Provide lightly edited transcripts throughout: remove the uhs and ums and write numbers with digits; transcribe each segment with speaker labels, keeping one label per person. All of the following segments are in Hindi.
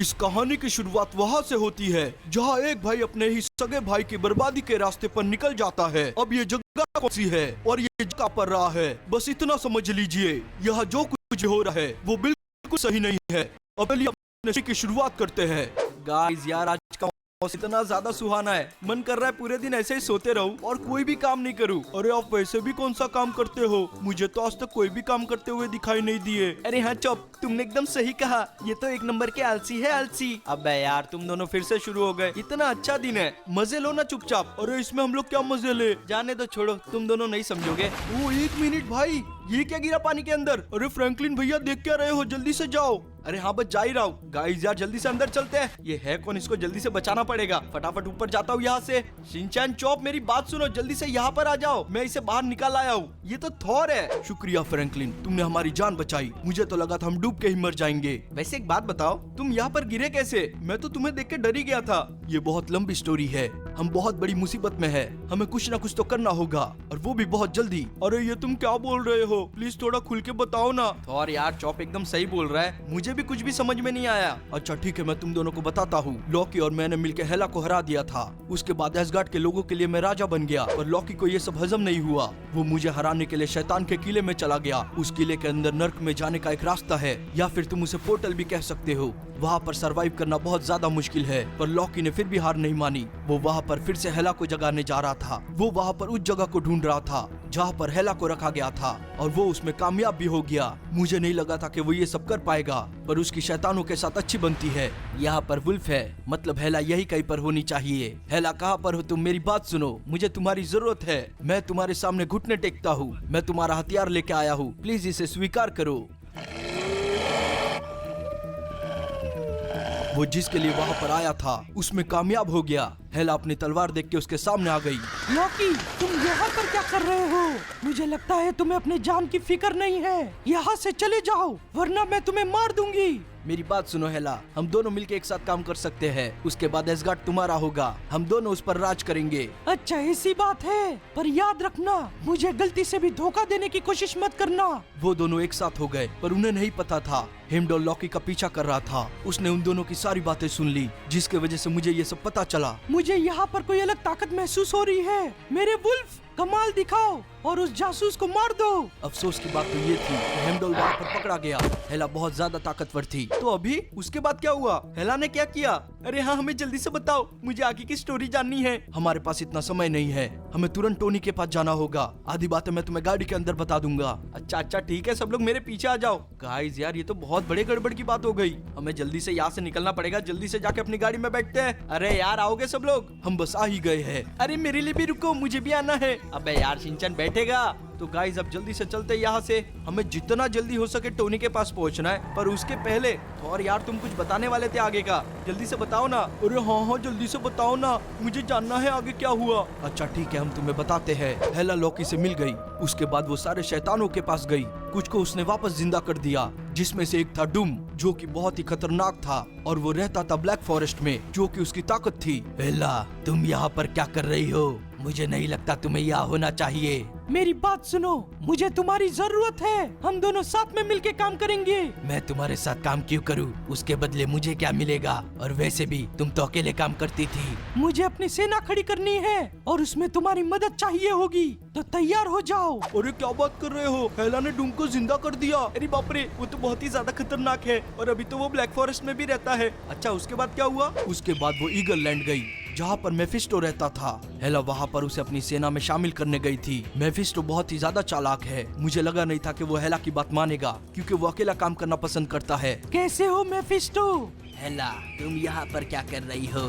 Speaker 1: इस कहानी की शुरुआत वहाँ से होती है जहाँ एक भाई अपने ही सगे भाई की बर्बादी के रास्ते पर निकल जाता है। अब ये जगह कौन सी है और ये जगह पर रहा है, बस इतना समझ लीजिए, यहाँ जो कुछ हो रहा है वो बिल्कुल सही नहीं है। अब चलिए अपने की शुरुआत करते हैं। गाइस यार, आज का मौसम इतना ज्यादा सुहाना है, मन कर रहा है पूरे दिन ऐसे ही सोते रहूं और कोई भी काम नहीं करूं। अरे आप वैसे भी कौन सा काम करते हो? मुझे तो आज तक कोई भी काम करते हुए दिखाई नहीं दिए।
Speaker 2: अरे हाँ चुप, तुमने एकदम सही कहा, ये तो एक नंबर के आलसी है आलसी। अबे यार तुम दोनों फिर से शुरू हो गए। इतना अच्छा दिन है, मजे लो ना चुपचाप।
Speaker 1: अरे इसमें हम लोग क्या मजे ले?
Speaker 2: जाने दो, छोड़ो, तुम दोनों नहीं समझोगे।
Speaker 1: वो एक मिनट भाई, ये क्या गिरा पानी के अंदर? अरे फ्रैंकलिन भैया देख क्या रहे हो, जल्दी से जाओ।
Speaker 2: अरे हाँ बस जा ही रहा हूँ। गाइस यार जल्दी से अंदर चलते हैं। ये है कौन, इसको जल्दी से बचाना पड़ेगा। फटाफट ऊपर जाता हूँ यहाँ से। शिनचैन चॉप मेरी बात सुनो, जल्दी से यहाँ पर आ जाओ, मैं इसे बाहर निकाल आया हूँ। ये तो थॉर है।
Speaker 1: शुक्रिया फ्रैंकलिन, तुमने हमारी जान बचाई, मुझे तो लगा था हम डूब के ही मर जाएंगे।
Speaker 2: वैसे एक बात बताओ, तुम यहाँ पर गिरे कैसे? मैं तो तुम्हें देख के डर ही गया था।
Speaker 1: ये बहुत लंबी स्टोरी है, हम बहुत बड़ी मुसीबत में है, हमें कुछ ना कुछ तो करना होगा और वो भी बहुत जल्दी। अरे ये तुम क्या बोल रहे हो, प्लीज थोड़ा खुल के बताओ ना।
Speaker 2: और यार चॉप एकदम सही बोल रहा है, मुझे भी कुछ भी समझ में नहीं आया।
Speaker 1: अच्छा ठीक है, मैं तुम दोनों को बताता हूँ। लॉकी और मैंने मिलकर हेला को हरा दिया था। उसके बाद एसगार्ड के लोगों के लिए मैं राजा बन गया और लॉकी को ये सब हजम नहीं हुआ। वो मुझे हराने के लिए शैतान के किले में चला गया। उस किले के अंदर नर्क में जाने का एक रास्ता है, या फिर तुम उसे पोर्टल भी कह सकते हो। वहाँ पर सरवाइव करना बहुत ज्यादा मुश्किल है, पर लॉकी ने फिर भी हार नहीं मानी। वो वहाँ पर फिर से हेला को जगाने जा रहा था। वो वहाँ पर उस जगह को ढूंढ रहा था जहाँ पर हेला को रखा गया था और वो उसमें कामयाब भी हो गया। मुझे नहीं लगा था कि वो ये सब कर पाएगा, पर उसकी शैतानों के साथ अच्छी बनती है। यहाँ पर वुल्फ है, मतलब हेला यही कहीं पर होनी चाहिए। हेला कहाँ पर हो तुम? मेरी बात सुनो, मुझे तुम्हारी जरूरत है। मैं तुम्हारे सामने घुटने टेकता हूँ, मैं तुम्हारा हथियार लेके आया हूँ, प्लीज इसे स्वीकार करो। वो जिसके लिए वहाँ पर आया था उसमें कामयाब हो गया। हेला अपनी तलवार देख के उसके सामने आ गई।
Speaker 3: लॉकी, तुम यहाँ पर क्या कर रहे हो? मुझे लगता है तुम्हें अपनी जान की फिक्र नहीं है। यहाँ से चले जाओ वरना मैं तुम्हें मार दूंगी।
Speaker 1: मेरी बात सुनो हेला, हम दोनों मिलके एक साथ काम कर सकते हैं। उसके बाद एसगार्ड तुम्हारा होगा, हम दोनों उस पर राज करेंगे।
Speaker 3: अच्छा ऐसी बात है, पर याद रखना मुझे गलती से भी धोखा देने की कोशिश मत करना।
Speaker 1: वो दोनों एक साथ हो गए, पर उन्हें नहीं पता था हिमडॉल लॉकी का पीछा कर रहा था। उसने उन दोनों की सारी बातें सुन ली, जिसके वजह से मुझे ये सब पता चला।
Speaker 3: मुझे यहाँ पर कोई अलग ताकत महसूस हो रही है। मेरे वुल्फ, कमाल दिखाओ और उस जासूस को मार दो।
Speaker 1: अफसोस की बात तो ये थी कि हेमडॉल वहाँ पर पकड़ा गया। हेला बहुत ज्यादा ताकतवर थी।
Speaker 2: तो अभी उसके बाद क्या हुआ? हेला ने क्या किया? अरे हाँ, हमें जल्दी से बताओ, मुझे आगे की स्टोरी जाननी है।
Speaker 1: हमारे पास इतना समय नहीं है, हमें तुरंत टोनी के पास जाना होगा। आधी बातें मैं तुम्हें गाड़ी के अंदर बता दूंगा।
Speaker 2: अच्छा अच्छा ठीक है, सब लोग मेरे पीछे आ जाओ। गाइस यार ये तो बहुत बड़े गड़बड़ की बात हो गई, हमें जल्दी से यहाँ से निकलना पड़ेगा। जल्दी से जाके अपनी गाड़ी में बैठते हैं। अरे यार आओगे सब लोग?
Speaker 1: हम बस आ ही गए हैं।
Speaker 2: अरे मेरे लिए भी रुको, मुझे भी आना है। अबे यार शिनचैन बैठेगा तो गाइस अब जल्दी से चलते यहाँ से। हमें जितना जल्दी हो सके टोनी के पास पहुँचना है, पर उसके पहले और यार तुम कुछ बताने वाले थे आगे का, जल्दी से बताओ ना।
Speaker 1: अरे हाँ जल्दी से बताओ ना, मुझे जानना है आगे क्या हुआ। अच्छा ठीक है, हम तुम्हें बताते हैं। हेला लॉकी से मिल गई, उसके बाद वो सारे शैतानों के पास गई। कुछ को उसने वापस जिंदा कर दिया, जिसमें से एक था डूम, जो कि बहुत ही खतरनाक था और वो रहता था ब्लैक फॉरेस्ट में, जो कि उसकी ताकत थी। हेला, तुम यहाँ पर क्या कर रही हो? मुझे नहीं लगता तुम्हें यहाँ होना चाहिए।
Speaker 3: मेरी बात सुनो, मुझे तुम्हारी जरूरत है, हम दोनों साथ में मिलके काम करेंगे।
Speaker 1: मैं तुम्हारे साथ काम क्यों करूं? उसके बदले मुझे क्या मिलेगा? और वैसे भी तुम तो अकेले काम करती थी।
Speaker 3: मुझे अपनी सेना खड़ी करनी है और उसमें तुम्हारी मदद चाहिए होगी, तो तैयार हो जाओ।
Speaker 1: अरे क्या बात कर रहे हो? हेला ने डूम को जिंदा कर दिया।
Speaker 2: अरे बाप रे, वो तो बहुत ही ज्यादा खतरनाक है और अभी तो वो ब्लैक फॉरेस्ट में भी रहता है। अच्छा उसके बाद क्या हुआ?
Speaker 1: उसके बाद वो ईगल लैंड गई, जहाँ पर मेफिस्टो रहता था। हेला वहाँ पर उसे अपनी सेना में शामिल करने गई थी। मेफिस्टो बहुत ही ज्यादा चालाक है, मुझे लगा नहीं था कि वो हेला की बात मानेगा, क्योंकि वो अकेला काम करना पसंद करता है।
Speaker 3: कैसे हो मेफिस्टो?
Speaker 1: हेला, तुम यहाँ पर क्या कर रही हो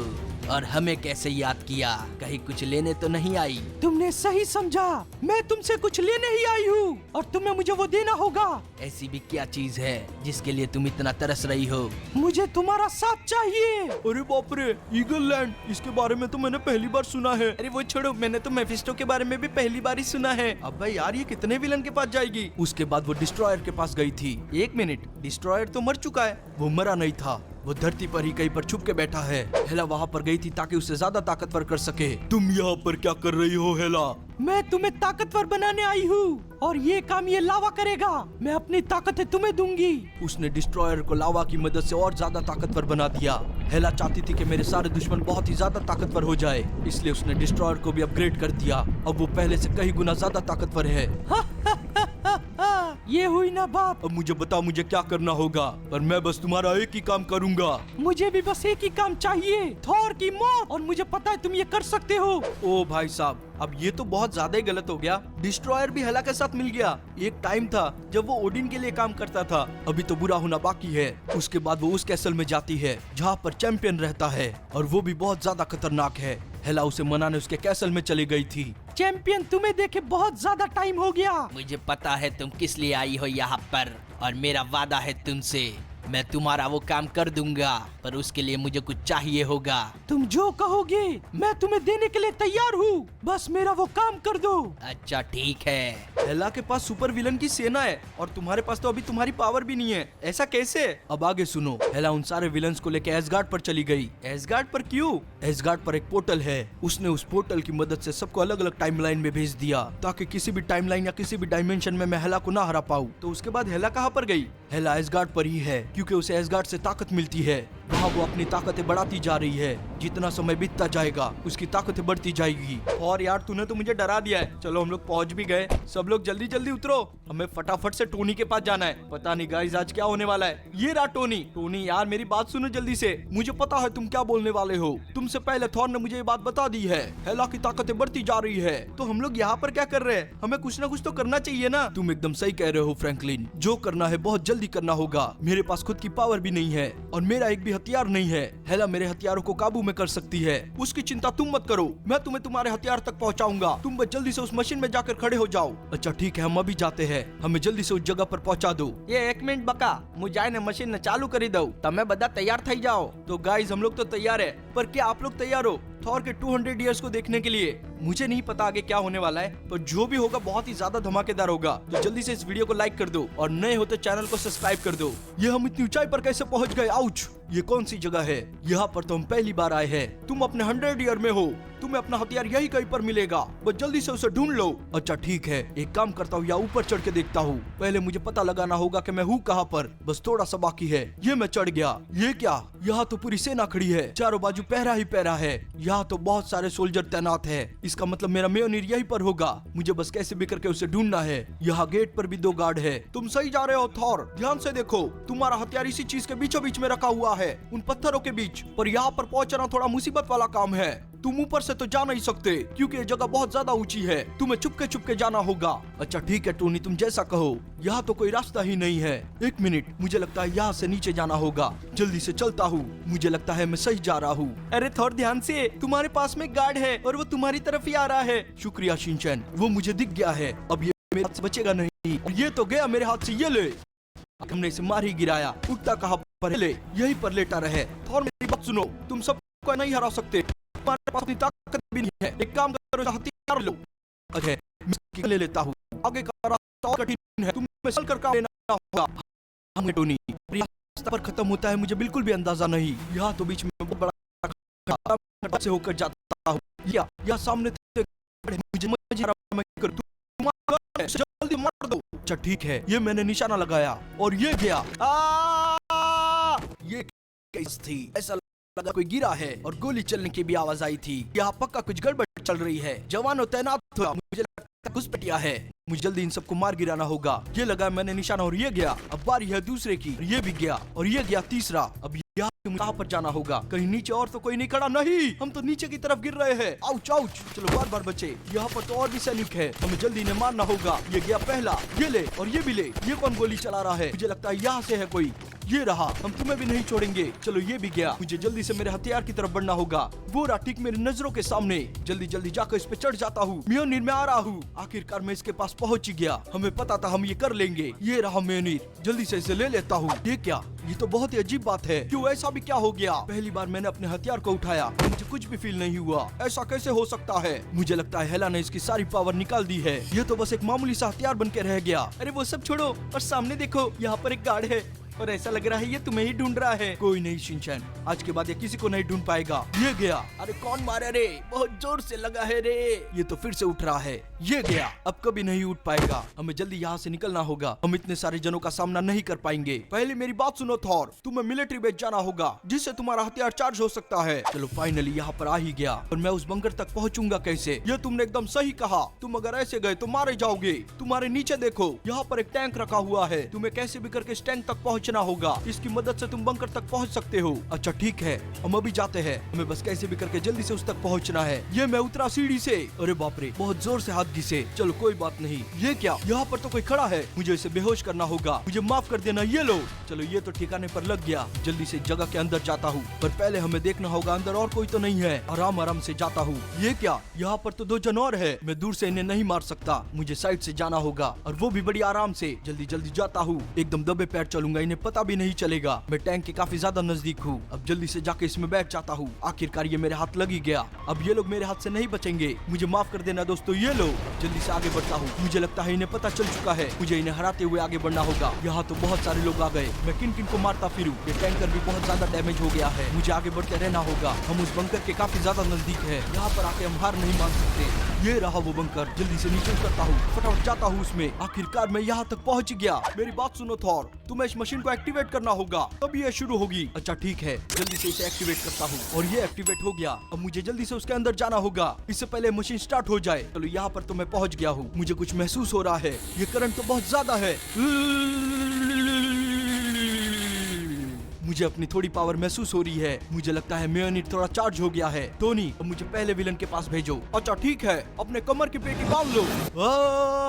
Speaker 1: और हमें कैसे याद किया? कहीं कुछ लेने तो नहीं आई?
Speaker 3: तुमने सही समझा, मैं तुमसे कुछ लेने ही आई हूँ और तुम्हें मुझे वो देना होगा।
Speaker 1: ऐसी भी क्या चीज है जिसके लिए तुम इतना तरस रही हो?
Speaker 3: मुझे तुम्हारा साथ चाहिए।
Speaker 1: अरे बाप रे, ईगल लैंड, इसके बारे में तो मैंने पहली बार सुना है।
Speaker 2: अरे वो छोड़ो, मैंने तो मेफिस्टो के बारे में भी पहली बार ही सुना है। अब भाई यार ये कितने विलन के पास जाएगी?
Speaker 1: उसके बाद वो डिस्ट्रॉयर के पास गई थी।
Speaker 2: एक मिनट, डिस्ट्रॉयर तो मर चुका है।
Speaker 1: वो मरा नहीं था, वो धरती पर ही कहीं पर छुप के बैठा है। हेला वहाँ पर गई थी ताकि उसे ज्यादा ताकतवर कर सके। तुम यहाँ पर क्या कर रही हो हेला?
Speaker 3: मैं तुम्हें ताकतवर बनाने आई हूँ और ये काम ये लावा करेगा। मैं अपनी ताकतें तुम्हें दूंगी।
Speaker 1: उसने डिस्ट्रॉयर को लावा की मदद से और ज्यादा ताकतवर बना दिया। हेला चाहती थी कि मेरे सारे दुश्मन बहुत ही ज्यादा ताकतवर हो जाए, इसलिए उसने डिस्ट्रॉयर को भी अपग्रेड कर दिया। अब वो पहले से कई गुना ज्यादा ताकतवर है।
Speaker 3: ये हुई ना बात।
Speaker 1: अब मुझे बताओ मुझे क्या करना होगा, पर मैं बस तुम्हारा एक ही काम करूंगा।
Speaker 3: मुझे भी बस एक ही काम चाहिए, थॉर की मौत। और मुझे पता है तुम ये कर सकते हो।
Speaker 1: ओ भाई साहब, अब ये तो बहुत ज्यादा ही गलत हो गया। डिस्ट्रॉयर भी हेला के साथ मिल गया। एक टाइम था जब वो ओडिन के लिए काम करता था। अभी तो बुरा होना बाकी है। उसके बाद वो उस कैसल में जाती है जहाँ पर चैंपियन रहता है, और वो भी बहुत ज्यादा खतरनाक है। हेला उसे मनाने उसके कैसल में चली गई थी।
Speaker 3: चैंपियन, तुम्हें देखे बहुत ज्यादा टाइम हो गया।
Speaker 2: मुझे पता है तुम किस लिए आई हो यहाँ पर, और मेरा वादा है तुमसे, मैं तुम्हारा वो काम कर दूंगा, पर उसके लिए मुझे कुछ चाहिए होगा।
Speaker 3: तुम जो कहोगे मैं तुम्हें देने के लिए तैयार हूँ, बस मेरा वो काम कर दो।
Speaker 2: अच्छा ठीक है।
Speaker 1: हेला के पास सुपर विलन की सेना है और तुम्हारे पास तो अभी तुम्हारी पावर भी नहीं है। ऐसा कैसे? अब आगे सुनो। हेला उन सारे विलन्स को लेकर एसगार्ड पर चली गई। एसगार्ड पर क्यों? एसगार्ड पर एक पोर्टल है। उसने उस पोर्टल की मदद से सबको अलग अलग टाइमलाइन में भेज दिया ताकि किसी भी टाइमलाइन या किसी भी डायमेंशन में मैं हेला को ना हरा पाऊँ। तो उसके बाद हेला कहाँ पर गई? हेला एसगार्ड पर ही है, क्योंकि उसे एसगार्ड से ताकत मिलती है। वहाँ वो अपनी ताकतें बढ़ाती जा रही है। जितना समय बीतता जाएगा उसकी ताकतें बढ़ती जाएगी। और यार तूने तो मुझे डरा दिया है। चलो हम लोग पहुंच भी गए। सब लोग जल्दी जल्दी उतरो, हमें फटाफट से टोनी के पास जाना है। पता नहीं गाइस आज क्या होने वाला है। ये रहा टोनी। टोनी यार मेरी बात सुनो जल्दी से। मुझे पता है तुम क्या बोलने वाले हो। तुमसे पहले थॉर ने मुझे ये बात बता दी है। हेला की ताकतें बढ़ती जा रही है, तो हम लोग यहाँ पर क्या कर रहे हैं? हमें कुछ ना कुछ तो करना चाहिए ना। तुम एकदम सही कह रहे हो फ्रैंकलिन। जो करना है बहुत जल्दी करना होगा। मेरे पास खुद की पावर भी नहीं है और मेरा एक भी हथियार नहीं है। हेला मेरे हथियारों को काबू में कर सकती है। उसकी चिंता तुम मत करो, मैं तुम्हें तुम्हारे हथियार तक पहुंचाऊंगा। तुम बस जल्दी से उस मशीन में जाकर खड़े हो जाओ। अच्छा ठीक है, हम अभी जाते हैं। हमें जल्दी से उस जगह पर पहुंचा दो।
Speaker 2: ये 1 मिनट बका, मुझे ने मशीन ने चालू करी दो, तमे बदा तैयार थई जाओ।
Speaker 1: तो गाइस हम लोग तो तैयार है, पर क्या आप लोग तैयार हो थॉर के 200 इयर्स को देखने के लिए? मुझे नहीं पता आगे क्या होने वाला है, पर जो भी होगा बहुत ही ज्यादा धमाकेदार होगा। तो जल्दी से इस वीडियो को लाइक कर दो और नए हो तो चैनल को सब्सक्राइब कर दो। ये हम इतनी ऊंचाई पर कैसे पहुंच गए? आउच! ये कौन सी जगह है? यहाँ पर तो हम पहली बार आए हैं। तुम अपने 100 ईयर में हो, तुम्हें अपना हथियार यही कहीं पर मिलेगा, बस जल्दी से उसे ढूंढ लो। अच्छा ठीक है, एक काम करता हूँ, या ऊपर चढ़ के देखता हूँ। पहले मुझे पता लगाना होगा कि मैं हूँ कहाँ पर। बस थोड़ा सा बाकी है। ये मैं चढ़ गया। ये क्या? यहाँ तो पूरी सेना खड़ी है, चारों बाजू पहरा ही पहरा है। यहाँ तो बहुत सारे सोल्जर तैनात है। इसका मतलब मेरा मेयोनीर यहीं पर होगा। मुझे बस कैसे भी करके उसे ढूंढना है। यहाँ गेट पर भी 2 गार्ड है। तुम सही जा रहे हो थॉर, ध्यान से देखो। तुम्हारा हथियार इसी चीज के बीचों बीच में रखा हुआ है, उन पत्थरों के बीच। पर यहाँ पर पहुँचना थोड़ा मुसीबत वाला काम है। तुम ऊपर से तो जा नहीं सकते क्योंकि ये जगह बहुत ज्यादा ऊंची है। तुम्हें चुपके जाना होगा। अच्छा ठीक है टोनी, तुम जैसा कहो। यहाँ तो कोई रास्ता ही नहीं है। 1 मिनट, मुझे लगता है यहाँ से नीचे जाना होगा। जल्दी से चलता हूँ। मुझे लगता है मैं सही जा रहा हूँ।
Speaker 2: अरे थोर ध्यान से, तुम्हारे पास में गार्ड है और वो तुम्हारी तरफ ही आ रहा है।
Speaker 1: शुक्रिया शिनचैन, वो मुझे दिख गया है। अब ये मेरे हाथ से बचेगा नहीं। ये तो गया मेरे हाथ से। ये ले, हमने इसे मार ही गिराया। उठता कहाँ पर? ले, यहीं पर लेटा रहे। थोर मेरी बात सुनो, तुम सबको नहीं हरा सकते। तुम्हारे पास इतनी ताकत भी नहीं है। एक काम करो, हथियार लो। अच्छा मैं ले लेता हूँ। आगे का रास्ता और कठिन है, तुम्हें चलकर काम लेना होगा। हम टोनी, रास्ता पर खत्म होता है मुझे बिल्कुल भी अंदाजा नहीं। यहाँ तो बीच में बहुत बड़ा से होकर जाता हूँ। या सामने मुझे जल्दी मार दो। अच्छा ठीक है, ये मैंने निशाना लगाया और ये गया। ये कैसे थी? ऐसा लगा कोई गिरा है और गोली चलने की भी आवाज आई थी। यहाँ पक्का कुछ गड़बड़ चल रही है। जवानों तैनात हुआ, मुझे लगता घुसपैठिया है। मुझे जल्दी इन सबको मार गिराना होगा। ये लगा मैंने निशाना और ये गया। अब बारी है दूसरे की। ये भी गया और ये गया तीसरा। अब यहाँ पर जाना होगा। कहीं नीचे और तो कोई नहीं खड़ा? नहीं, हम तो नीचे की तरफ गिर रहे हैं। Ouch ouch! चलो बार बचे। यहाँ पर तो और भी सैनिक है, हमें जल्दी इन्हें मारना होगा। ये गया पहला, ये ले और ये भी ले। ये कौन गोली चला रहा है? मुझे लगता है यहाँ से है कोई। ये रहा, हम तुम्हें भी नहीं छोड़ेंगे। चलो ये भी गया। मुझे जल्दी से मेरे हथियार की तरफ बढ़ना होगा। वो रहा ठीक मेरी नजरों के सामने। जल्दी जल्दी जाकर इस पे चढ़ जाता हूँ। मेयोनीर में आ रहा हूँ। आखिरकार मैं इसके पास पहुँच गया। हमें पता था हम ये कर लेंगे। ये रहा मेयोनीर, जल्दी से इसे ले लेता हूँ। ये क्या? ये तो बहुत ही अजीब बात है। क्यों ऐसा भी क्या हो गया? पहली बार मैंने अपने हथियार को उठाया, मुझे कुछ भी फील नहीं हुआ। ऐसा कैसे हो सकता है? मुझे लगता है हेला ने इसकी सारी पावर निकाल दी है। ये तो बस एक मामूली सा हथियार बन के रह गया। अरे वो सब छोड़ो और सामने देखो, यहाँ पर एक गार्ड है।
Speaker 2: और ऐसा लग रहा है ये तुम्हें ही ढूंढ रहा है।
Speaker 1: कोई नहीं शिनचैन, आज के बाद ये किसी को नहीं ढूंढ पाएगा। ये गया।
Speaker 2: अरे कौन मारे रे? बहुत जोर से लगा है रे।
Speaker 1: ये तो फिर से उठ रहा है। ये गया। अब कभी नहीं उठ पाएगा। हमें जल्दी यहाँ से निकलना होगा। हम इतने सारे जनों का सामना नहीं कर पाएंगे। पहले मेरी बात सुनो थॉर, तुम्हें मिलिट्री बेस जाना होगा जिससे तुम्हारा हथियार चार्ज हो सकता है। चलो फाइनली यहाँ पर आ ही गया। और मैं उस बंकर तक पहुँचूंगा कैसे? ये तुमने एकदम सही कहा। तुम अगर ऐसे गए तो मारे जाओगे। तुम्हारे नीचे देखो, यहाँ पर एक टैंक रखा हुआ है। तुम्हें कैसे भी करके इस टैंक तक पहुँचना होगा। इसकी मदद से तुम बंकर तक पहुँच सकते हो। अच्छा ठीक है, हम अभी जाते हैं। हमें बस कैसे भी करके जल्दी से उस तक पहुँचना है। ये मैं उतरा सीढ़ी से। अरे बाप रे, बहुत जोर से हाथ घिसे। चलो कोई बात नहीं। ये क्या? यहाँ पर तो कोई खड़ा है। मुझे इसे बेहोश करना होगा। मुझे माफ कर देना। ये लो। चलो ये तो ठिकाने पर लग गया। जल्दी से जगह के अंदर जाता हूँ, पर पहले हमें देखना होगा अंदर और कोई तो नहीं है। आराम आराम से जाता हूँ। ये क्या? यहाँ पर तो 2 जानवर है। मैं दूर से इन्हें नहीं मार सकता। मुझे साइड से जाना होगा, और वो भी बड़ी आराम से। जल्दी जल्दी जाता हूँ। एकदम दबे पैर चलूंगा, इन्हें पता भी नहीं चलेगा। मैं टैंक के काफी ज्यादा नजदीक हूँ। अब जल्दी से जाके इसमें बैठ जाता हूँ। आखिरकार ये मेरे हाथ लग ही गया। अब ये लोग मेरे हाथ से नहीं बचेंगे। मुझे माफ कर देना दोस्तों। ये लो। जल्दी से आगे बढ़ता हूँ। मुझे लगता है इन्हें पता चल चुका है। मुझे इन्हें हराते हुए आगे बढ़ना होगा। यहाँ तो बहुत सारे लोग आ गए। मैं किन किन को मारता फिरूं? ये टैंकर भी बहुत ज्यादा डैमेज हो गया है। मुझे आगे बढ़ते रहना होगा। हम उस बंकर के काफी ज्यादा नजदीक है। यहाँ पर आके हम हार नहीं मान सकते। ये रहा वो बंकर। जल्दी से नीचे उतरता हूँ, फटाफट जाता हूँ उसमें। आखिरकार मैं यहाँ तक पहुँच गया। मेरी बात सुनो थॉर, तुम्हें इस मशीन को एक्टिवेट करना होगा, तभी ये शुरू होगी। अच्छा ठीक है, जल्दी से इसे एक्टिवेट करता हूँ। और ये एक्टिवेट हो गया। अब मुझे जल्दी से उसके अंदर जाना होगा, इससे पहले मशीन स्टार्ट हो जाए। चलो यहाँ पर तो मैं पहुँच गया हूँ। मुझे कुछ महसूस हो रहा है। ये करंट तो बहुत ज्यादा है। मुझे अपनी थोड़ी पावर महसूस हो रही है। मुझे लगता है मेयोनेट थोड़ा चार्ज हो गया है। टोनी, अब मुझे पहले विलन के पास भेजो। अच्छा ठीक है, अपने कमर की पेटी बांध लो।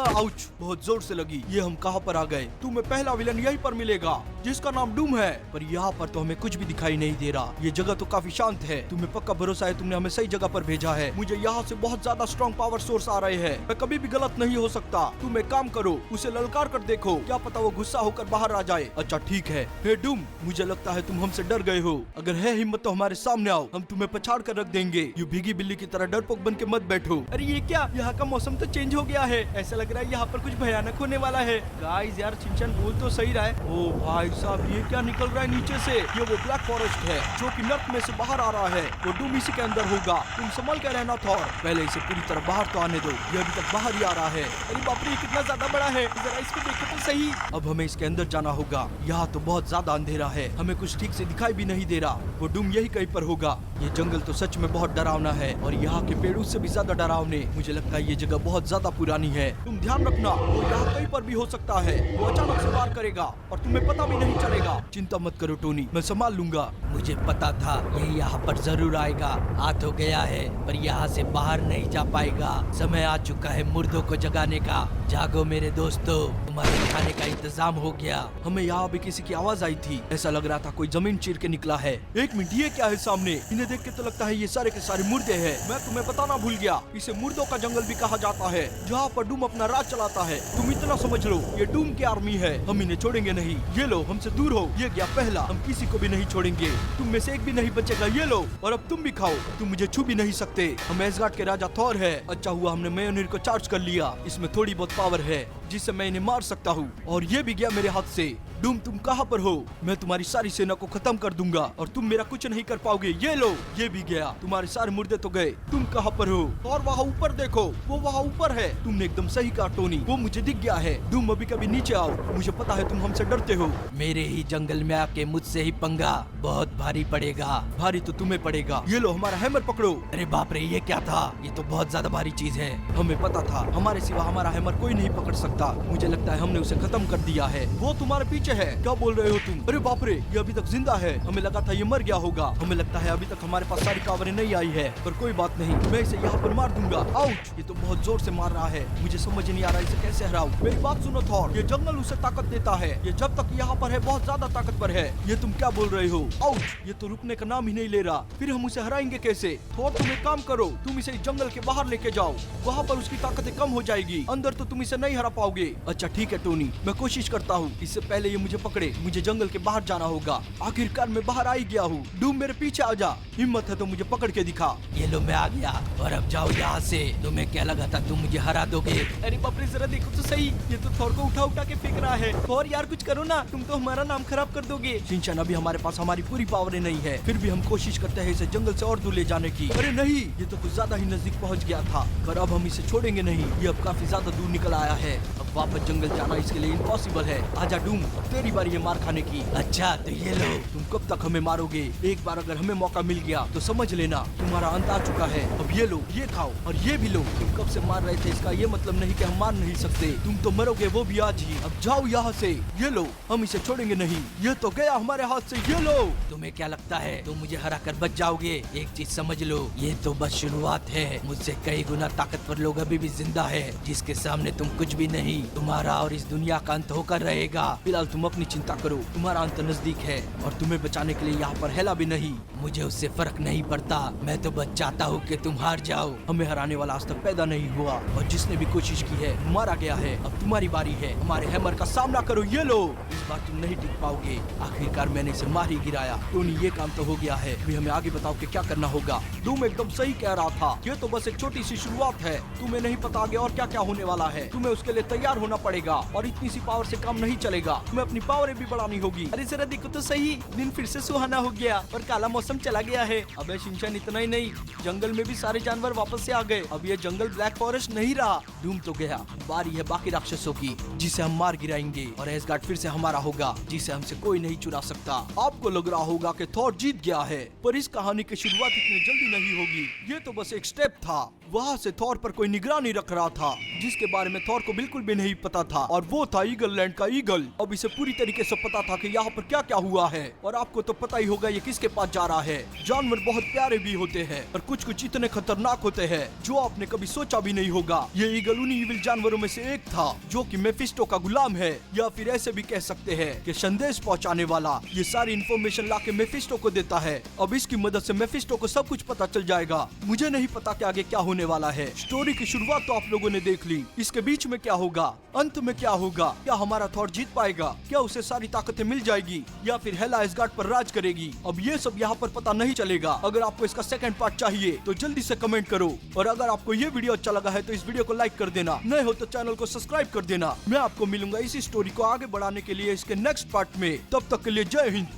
Speaker 1: आउच, बहुत जोर से लगी। ये हम कहाँ पर आ गए? तुम्हें पहला विलन यहीं पर मिलेगा, जिसका नाम डूम है। पर यहाँ पर तो हमें कुछ भी दिखाई नहीं दे रहा। ये जगह तो काफी शांत है। तुम्हें पक्का भरोसा है तुमने हमें सही जगह पर भेजा है। मुझे यहाँ से बहुत ज्यादा स्ट्रॉन्ग पावर सोर्स आ रहे हैं। मैं कभी भी गलत नहीं हो सकता। तुम एक काम करो, उसे ललकार कर देखो, क्या पता वो गुस्सा होकर बाहर आ जाए। अच्छा ठीक है। हे डूम, मुझे लगता है तुम हमसे डर गए हो। अगर है हिम्मत तो हमारे सामने आओ, हम तुम्हें पछाड़ कर रख देंगे। ये भीगी बिल्ली की तरह डरपोक बन के मत बैठो।
Speaker 2: अरे ये क्या? यहाँ का मौसम तो चेंज हो गया है। ऐसा लग रहा है यहाँ पर कुछ भयानक होने वाला है। गाइस यार, शिनचैन बोल तो सही रहा है। ओ भाई साहब, ये क्या निकल रहा है नीचे से? ये वो ब्लैक फॉरेस्ट है जो कि नर्क में से बाहर आ रहा है। वो डूम इसी के अंदर होगा। तुम संभल के रहना थॉर। पहले इसे पूरी तरह बाहर तो आने दो। ये अभी तक बाहर ही आ रहा है। अरे बाप रे, कितना ज्यादा बड़ा है। जरा इसको देखो तो सही।
Speaker 1: अब हमें इसके अंदर जाना होगा। यहाँ तो बहुत ज्यादा अंधेरा है। हमें कुछ ठीक से दिखाई भी नहीं दे रहा। वो डूम यही कहीं पर होगा। ये जंगल तो सच में बहुत डरावना है, और यहाँ के पेड़ उससे भी ज्यादा डरावने। मुझे लगता है ये जगह बहुत ज्यादा पुरानी है। तुम ध्यान रखना, वो यहाँ कहीं पर भी हो सकता है। वो अचानक से वार करेगा और तुम्हें पता भी नहीं चलेगा। चिंता मत करो टोनी, मैं संभाल लूंगा।
Speaker 3: मुझे पता था ये यहाँ पर जरूर आएगा। आ तो गया है, पर यहाँ से बाहर नहीं जा पाएगा। समय आ चुका है मुर्दों को जगाने का। जागो मेरे दोस्तों, तुम्हारे खाने का इंतजाम हो गया।
Speaker 1: हमें यहाँ भी किसी की आवाज आई थी। ऐसा लग रहा था कोई जमीन चीर के निकला है। एक मिनट, ये क्या है सामने? इन्हें देख के तो लगता है ये सारे के सारे मुर्दे हैं। मैं तुम्हें बताना भूल गया, इसे मुर्दों का जंगल भी कहा जाता है, जहाँ पर डूम अपना राज चलाता है। तुम इतना समझ लो, ये डूम की आर्मी है। हम इन्हें छोड़ेंगे नहीं। ये लो, हमसे दूर हो। ये गया पहला। हम किसी को भी नहीं छोड़ेंगे। तुम में से एक भी नहीं बचेगा। ये लो, और अब तुम भी खाओ। तुम मुझे छू भी नहीं सकते। हम एसगार्ड के राजा थॉर है। अच्छा हुआ हमने मेयोनेट को चार्ज कर लिया। इसमें थोड़ी बहुत पावर है जिससे मैं इन्हें मार सकता हूँ। और ये भी गया मेरे हाथ से। डूम, तुम कहाँ पर हो? मैं तुम्हारी सारी सेना को खत्म कर दूंगा और तुम मेरा कुछ नहीं कर पाओगे। ये लो, ये भी गया। तुम्हारे सारे मुर्दे तो गए। तुम कहाँ पर हो? और वहाँ ऊपर देखो, वो वहाँ ऊपर है। तुमने एकदम सही कहा टोनी, वो मुझे दिख गया है। डूम, अभी कभी नीचे आओ। मुझे पता है तुम हमसे डरते हो।
Speaker 3: मेरे ही जंगल में आके मुझसे ही पंगा, बहुत भारी पड़ेगा।
Speaker 1: भारी तो तुम्हें पड़ेगा। ये लो, हमारा हैमर पकड़ो।
Speaker 3: अरे बाप रे, ये क्या था? ये तो बहुत ज्यादा भारी चीज है।
Speaker 1: हमें पता था, हमारे सिवा हमारा हैमर कोई नहीं पकड़ सकता। मुझे लगता है हमने उसे खत्म कर दिया है। वो तुम्हारे पीछे है। क्या बोल रहे हो तुम? अरे बाप रे, ये अभी तक जिंदा है। हमें लगा था ये मर गया होगा। हमें लगता है अभी तक हमारे पास सारी पावरें नहीं आई है, पर कोई बात नहीं, मैं इसे यहाँ पर मार दूंगा। आउच, ये तो बहुत जोर से मार रहा है। मुझे समझ नहीं आ रहा इसे कैसे हराऊं। मेरी बात सुनो थॉर, ये जंगल उसे ताकत देता है। ये जब तक यहाँ पर है बहुत ज्यादा ताकतवर है। ये तुम क्या बोल रहे हो? आउच, ये तो रुकने का नाम ही नहीं ले रहा। फिर हम उसे हराएंगे कैसे? थॉर, तुम एक काम करो, तुम इसे जंगल के बाहर लेके जाओ। वहाँ पर उसकी ताकतें कम हो जाएगी। अंदर तो तुम इसे नहीं हरा पाओगे। पाओगे। अच्छा ठीक है टोनी, मैं कोशिश करता हूँ। इससे पहले ये मुझे पकड़े, मुझे जंगल के बाहर जाना होगा। आखिरकार मैं बाहर आ ही गया हूँ। डूम मेरे पीछे आ जा, हिम्मत है तो मुझे पकड़ के दिखा।
Speaker 3: ये लो मैं आ गया, और अब जाओ यहाँ से। तुम्हें क्या लगा था तुम मुझे हरा दोगे?
Speaker 2: अरे बाप रे, जरा देखो तो सही, ये तो थॉर को उठा उठा के फेंक रहा है। और यार कुछ करो ना, तुम तो हमारा नाम खराब कर दोगे।
Speaker 1: शिनचैन अभी हमारे पास हमारी पूरी पावरें नहीं है, फिर भी हम कोशिश करते हैं इसे जंगल से और दूर ले जाने की। अरे नहीं, ये तो कुछ ज्यादा ही नजदीक पहुंच गया था, पर अब हम इसे छोड़ेंगे नहीं। ये अब काफी ज्यादा दूर निकल आया है। अब वापस जंगल जाना इसके लिए इम्पॉसिबल है। आजा डूम, अब तेरी बारी है मार खाने की।
Speaker 3: अच्छा तो ये लो।
Speaker 1: तुम कब तक हमें मारोगे? एक बार अगर हमें मौका मिल गया तो समझ लेना तुम्हारा अंत आ चुका है। अब ये लो, ये खाओ और ये भी लो। तुम कब से मार रहे थे, इसका ये मतलब नहीं कि हम मार नहीं सकते। तुम तो मरोगे, वो भी आज ही। अब जाओ यहाँ से। ये लो, हम इसे छोड़ेंगे नहीं। ये तो गया हमारे हाथ से। ये लो।
Speaker 3: तुम्हें क्या लगता है तुम मुझे हरा कर बच जाओगे? एक चीज समझ लो, ये तो बस शुरुआत है। मुझसे कई गुना ताकतवर लोग अभी भी जिंदा है, जिसके सामने तुम कुछ भी नहीं। तुम्हारा और इस दुनिया का अंत होकर रहेगा।
Speaker 1: फिलहाल तुम अपनी चिंता करो, तुम्हारा अंत नजदीक है और तुम्हें बचाने के लिए यहाँ पर हेला भी नहीं।
Speaker 3: मुझे उससे फर्क नहीं पड़ता, मैं तो बस चाहता हूँ कि तुम हार जाओ।
Speaker 1: हमें हराने वाला आज तक पैदा नहीं हुआ और जिसने भी कोशिश की है मारा गया है। अब तुम्हारी बारी है, हमारे हैमर का सामना करो। ये लो, इस बार तुम नहीं टिक पाओगे। आखिरकार मैंने इसे मार ही गिराया। टोनी ये काम तो हो गया है, अभी हमें आगे बताओ कि क्या करना होगा। तुम एकदम सही कह रहा था, ये तो बस एक छोटी सी शुरुआत है। तुम्हें नहीं पता आगे और क्या क्या होने वाला है। तुम्हें उसके लिए तैयार होना पड़ेगा और इतनी सी पावर से काम नहीं चलेगा। तुम्हें अपनी पावर भी बढ़ानी होगी।
Speaker 2: अरे जरा देखो तो सही, दिन फिर से सुहाना हो गया और काला मौसम चला गया है। अबे शिनचैन, इतना ही नहीं, जंगल में भी सारे जानवर वापस से आ गए। अब ये जंगल ब्लैक फॉरेस्ट नहीं रहा।
Speaker 1: डूम तो गया, बारी है बाकी राक्षसों की, जिसे हम मार गिराएंगे और एसगार्ड फिर से हमारा होगा, जिसे हमसे कोई नहीं चुरा सकता। आपको लग रहा होगा कि थॉर जीत गया है, पर इस कहानी की शुरुआत इतनी जल्दी नहीं होगी। ये तो बस एक स्टेप था। वहाँ से थॉर पर कोई निगरानी रख रहा था, जिसके बारे में थॉर को बिल्कुल भी नहीं पता था, और वो था ईगल लैंड का ईगल। अब इसे पूरी तरीके से पता था कि यहाँ पर क्या क्या हुआ है। और आपको तो पता ही होगा ये किसके पास जा रहा है। जानवर बहुत प्यारे भी होते हैं, पर कुछ कुछ इतने खतरनाक होते हैं जो आपने कभी सोचा भी नहीं होगा। ये ईगल उन्हीं इविल जानवरों में से एक था, जो कि मेफिस्टो का गुलाम है, या फिर ऐसे भी कह सकते हैं कि संदेश पहुँचाने वाला। ये सारी इन्फॉर्मेशन ला के मेफिस्टो को देता है। अब इसकी मदद से मेफिस्टो को सब कुछ पता चल जाएगा। मुझे नहीं पता कि आगे क्या होने वाला है। स्टोरी की शुरुआत तो आप लोगों ने देख ली, इसके बीच में क्या होगा, अंत में क्या होगा। क्या हमारा थॉर जीत पाएगा? क्या उसे सारी ताकतें मिल जाएगी, या फिर हेला एसगार्ड पर राज करेगी? अब ये सब यहाँ पर पता नहीं चलेगा। अगर आपको इसका सेकंड पार्ट चाहिए तो जल्दी से कमेंट करो, और अगर आपको ये वीडियो अच्छा लगा है तो इस वीडियो को लाइक कर देना, नए हो तो चैनल को सब्सक्राइब कर देना। मैं आपको मिलूंगा इसी स्टोरी को आगे बढ़ाने के लिए इसके नेक्स्ट पार्ट में। तब तक के लिए जय हिंद।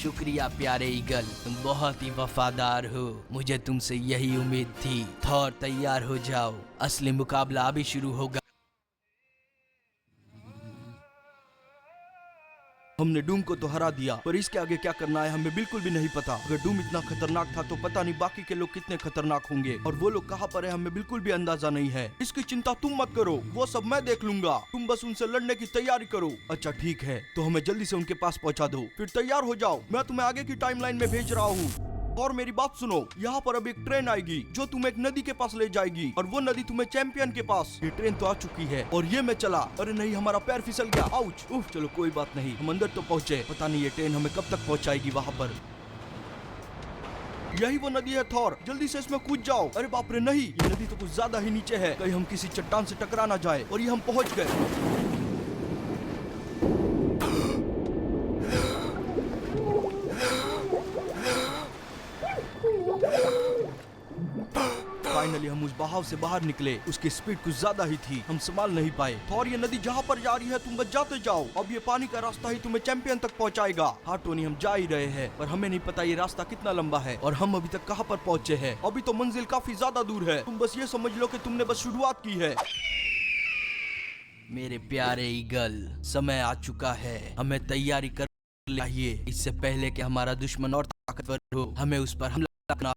Speaker 3: शुक्रिया प्यारे ईगल, तुम बहुत ही वफादार हो। मुझे तुमसे यही उम्मीद थी। थॉर तैयार हो जाओ, असली मुकाबला अभी शुरू होगा।
Speaker 1: हमने डूम को तो हरा दिया, पर इसके आगे क्या करना है हमें बिल्कुल भी नहीं पता। अगर डूम इतना खतरनाक था तो पता नहीं बाकी के लोग कितने खतरनाक होंगे, और वो लोग कहाँ पर है हमें बिल्कुल भी अंदाजा नहीं है। इसकी चिंता तुम मत करो, वो सब मैं देख लूंगा। तुम बस उनसे लड़ने की तैयारी करो। अच्छा ठीक है, तो हमें जल्दी से उनके पास पहुँचा दो, फिर तैयार हो जाओ। मैं तुम्हें आगे की टाइमलाइन में भेज रहा हूँ। और मेरी बात सुनो, यहाँ पर अब एक ट्रेन आएगी जो तुम्हें एक नदी के पास ले जाएगी, और वो नदी तुम्हें चैंपियन के पास। ये ट्रेन तो आ चुकी है और ये मैं चला। अरे नहीं, हमारा पैर फिसल गया। आउच। उफ, चलो कोई बात नहीं, हम अंदर तो पहुँचे। पता नहीं ये ट्रेन हमें कब तक पहुँचाएगी वहाँ पर। यही वो नदी है थॉर, जल्दी से इसमें कूद जाओ। अरे बाप रे नहीं, ये नदी तो कुछ ज्यादा ही नीचे है, कहीं हम किसी चट्टान से टकरा ना जाए। और ये हम पहुँच गए। फाइनली हम उस बहाव से बाहर निकले। उसकी स्पीड कुछ ज्यादा ही थी, हम संभाल नहीं पाए। थॉर, ये नदी जहाँ पर जा रही है तुम बस जाते जाओ। अब ये पानी का रास्ता ही तुम्हें चैंपियन तक पहुँचाएगा। हाँ टोनी, हम जा ही रहे हैं, पर हमें नहीं पता ये रास्ता कितना लंबा है और हम अभी तक कहाँ पर पहुँचे हैं। अभी तो मंजिल काफी ज्यादा दूर है। तुम बस ये समझ लो कि तुमने बस शुरुआत की है।
Speaker 3: मेरे प्यारे ईगल, समय आ चुका है, हमें तैयारी कर चाहिए। इससे पहले कि हमारा दुश्मन और ताकतवर हो, हमें उस पर हमला करना